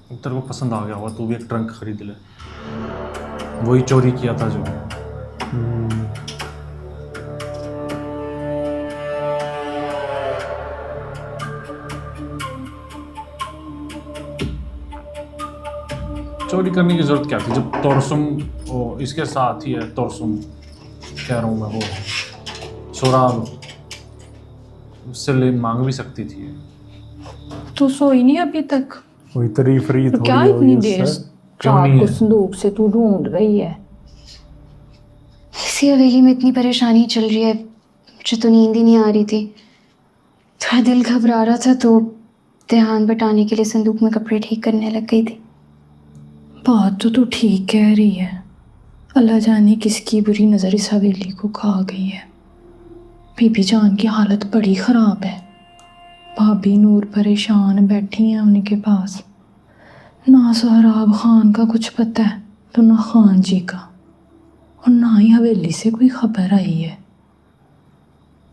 तेरे को पसंद आ गया होगा, तू भी एक ट्रंक खरीद ले। वही चोरी किया था जो। चोरी करने की जरूरत क्या थी जब तोरसुम वो इसके साथ ही है। तोरसुम कह रहा हूँ मैं, वो सोराब, उससे ले मांग भी सकती थी। तू सोई नहीं अभी तक? कोई तरी फ्री तो थोड़ी क्या होगी इतनी देर उससे। क्यों रात नहीं को है? संदूक से तू ढूंढ रही है? इसी हवेली में इतनी परेशानी चल रही है, मुझे तो नींद ही नहीं आ रही थी। थोड़ा दिल घबरा रहा था तो ध्यान बटाने के लिए संदूक में कपड़े ठीक करने लग गई थी। बात तो तू ठीक कह रही है। अल्लाह जाने किसकी बुरी नज़र इस हवेली को खा गई है। बीबी जान की हालत बड़ी ख़राब है। भाभी नूर परेशान बैठी हैं उनके पास। ना सोहराब खान का कुछ पता है तो ना खान जी का, और ना ही हवेली से कोई खबर आई है।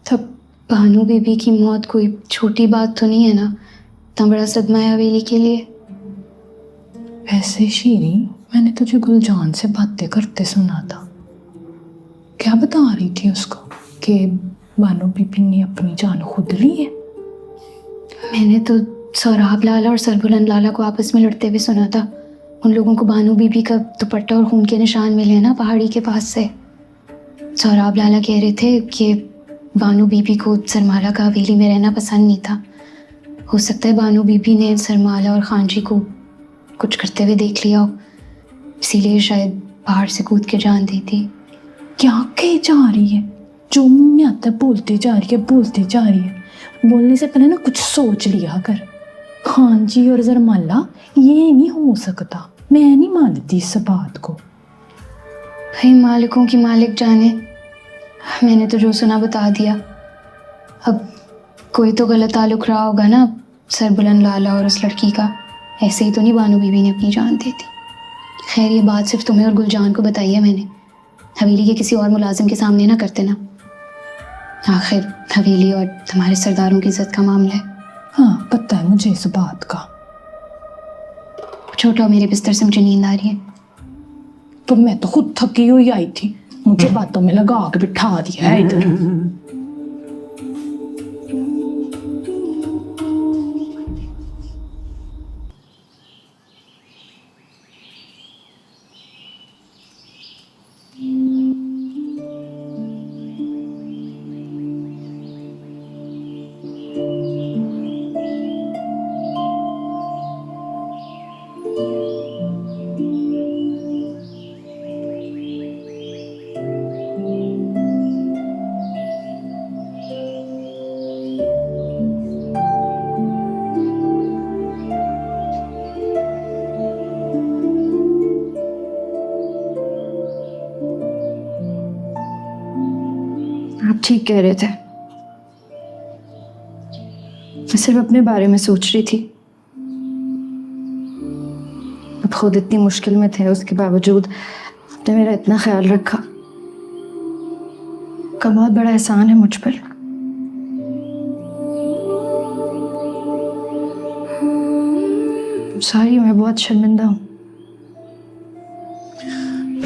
तब भानु बीबी की मौत कोई छोटी बात तो नहीं है ना? इतना बड़ा सदमा है हवेली के लिए। वैसे शीरी, मैंने तुझे गुलजान से बातें करते सुना था। क्या बता रही थी उसको कि बानो बीबी ने अपनी जान खुद ली है? मैंने तो सोहराब लाला और सरबुलंद लाला को आपस में लड़ते हुए सुना था। उन लोगों को भानु बीबी का दुपट्टा और खून के निशान मिले हैं ना पहाड़ी के पास से। सोहराब लाला कह रहे थे कि भानु बीबी को सरमाला का हवेली में रहना पसंद नहीं था। हो सकता है भानु बीबी ने सरमाला और खान जी को कुछ करते हुए देख लिया हो, इसीलिए शायद पहाड़ से कूद के जान दी थी। क्या कही जा रही है? जो मुंह में आता है बोलती जा रही है, बोलती जा रही है। बोलने से पहले ना कुछ सोच लिया कर। खान जी और जरमाला, ये नहीं हो सकता। मैं नहीं मानती इस बात को। भाई मालिकों की मालिक जाने, मैंने तो जो सुना बता दिया। अब कोई तो गलत ताल्लुक रहा होगा ना सरबुलंद लाला और उस लड़की का। ऐसे ही तो नहीं भानु बीबी ने अपनी जान दी थी। खैर ये बात सिर्फ तुम्हें और गुलजान को बताई है मैंने, हवेली के किसी और मुलाजिम के सामने ना करते ना। आखिर हवेली और तुम्हारे सरदारों की इज्जत का मामला है। हाँ पता है मुझे इस बात का। छोटा मेरे बिस्तर से, मुझे नींद आ रही है। तो मैं तो खुद थकी हुई आई थी, मुझे बातों में लगा के बिठा दिया है इधर। आप ठीक कह रहे थे, मैं सिर्फ अपने बारे में सोच रही थी। आप खुद इतनी मुश्किल में थे, उसके बावजूद आपने मेरा इतना ख्याल रखा। का बहुत बड़ा एहसान है मुझ पर। सॉरी, मैं बहुत शर्मिंदा हूँ।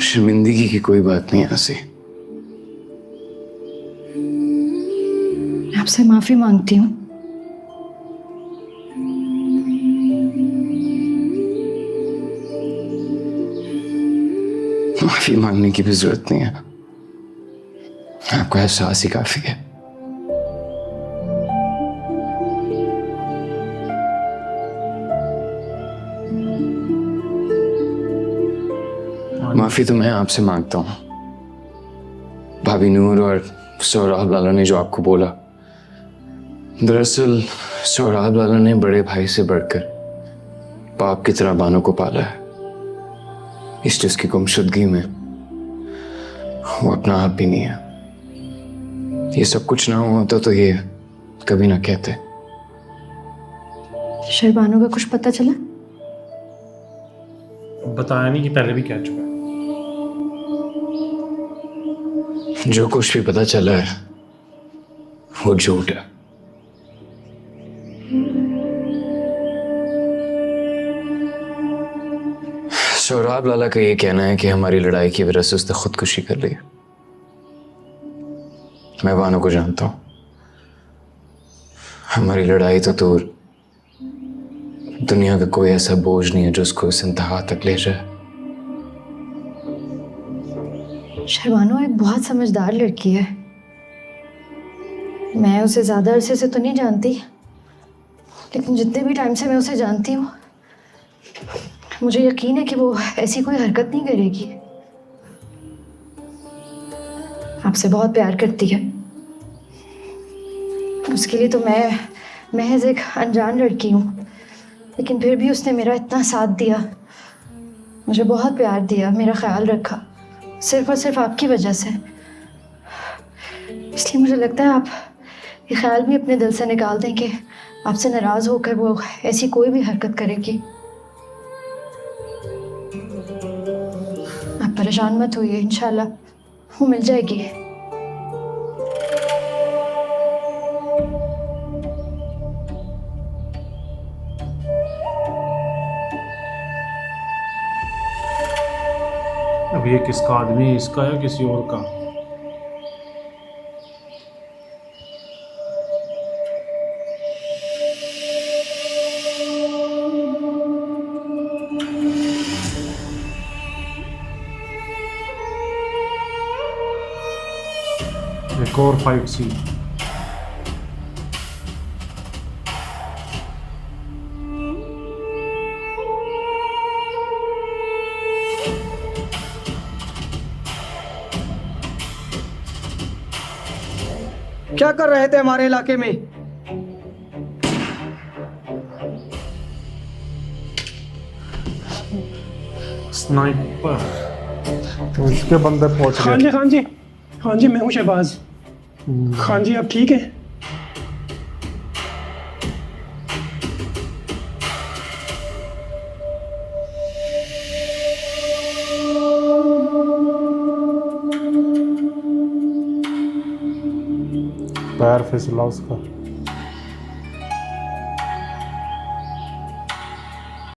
शर्मिंदगी की कोई बात नहीं आसी। आपसे माफी मांगती हूँ। माफी मांगने की भी जरूरत नहीं है, आपका एहसास ही काफी है। माफी तो मैं आपसे मांगता हूँ। भाभी नूर और सोहराब लाला ने जो आपको बोला, दरअसल सोहराब लाला ने बड़े भाई से बढ़कर बाप की तरह बानो को पाला है, इसलिए उसकी गुमशुदगी में वो अपना आप भी नहीं है। ये सब कुछ ना होता तो ये कभी ना कहते। शर्बानो का कुछ पता चला? बताया नहीं कि पहले भी कह चुका है। जो कुछ भी पता चला है वो झूठ है। सोहराब लाला का ये कहना है कि हमारी लड़ाई की वजह से उसने खुदकुशी कर ली। मैं बानो को जानता हूं। हमारी लड़ाई तो दूर, दुनिया का कोई ऐसा बोझ नहीं है जो उसको इस इंतहा तक ले जाए। शर्बानो एक बहुत समझदार लड़की है। मैं उसे ज़्यादा अरसे से तो नहीं जानती, लेकिन जितने भी टाइम से मैं उसे जानती हूँ मुझे यकीन है कि वो ऐसी कोई हरकत नहीं करेगी। आपसे बहुत प्यार करती है। उसके लिए तो मैं महज एक अनजान लड़की हूँ, लेकिन फिर भी उसने मेरा इतना साथ दिया, मुझे बहुत प्यार दिया, मेरा ख्याल रखा, सिर्फ और सिर्फ आपकी वजह से। इसलिए मुझे लगता है आप ये ख्याल भी अपने दिल से निकाल दें कि आपसे नाराज़ होकर वो ऐसी कोई भी हरकत करेगी। आप परेशान मत होइए, इंशाल्लाह वो मिल जाएगी। अब ये किसका आदमी है, इसका या किसी और का? एक और फाइट सी। क्या कर रहे थे हमारे इलाके में? स्नाइपर, तो इसके बंदे पहुंच खान गए। जी, खान जी, खान जी, मैं हूँ शहबाज। खान जी, आप ठीक हैं? पैर फिसला उसका।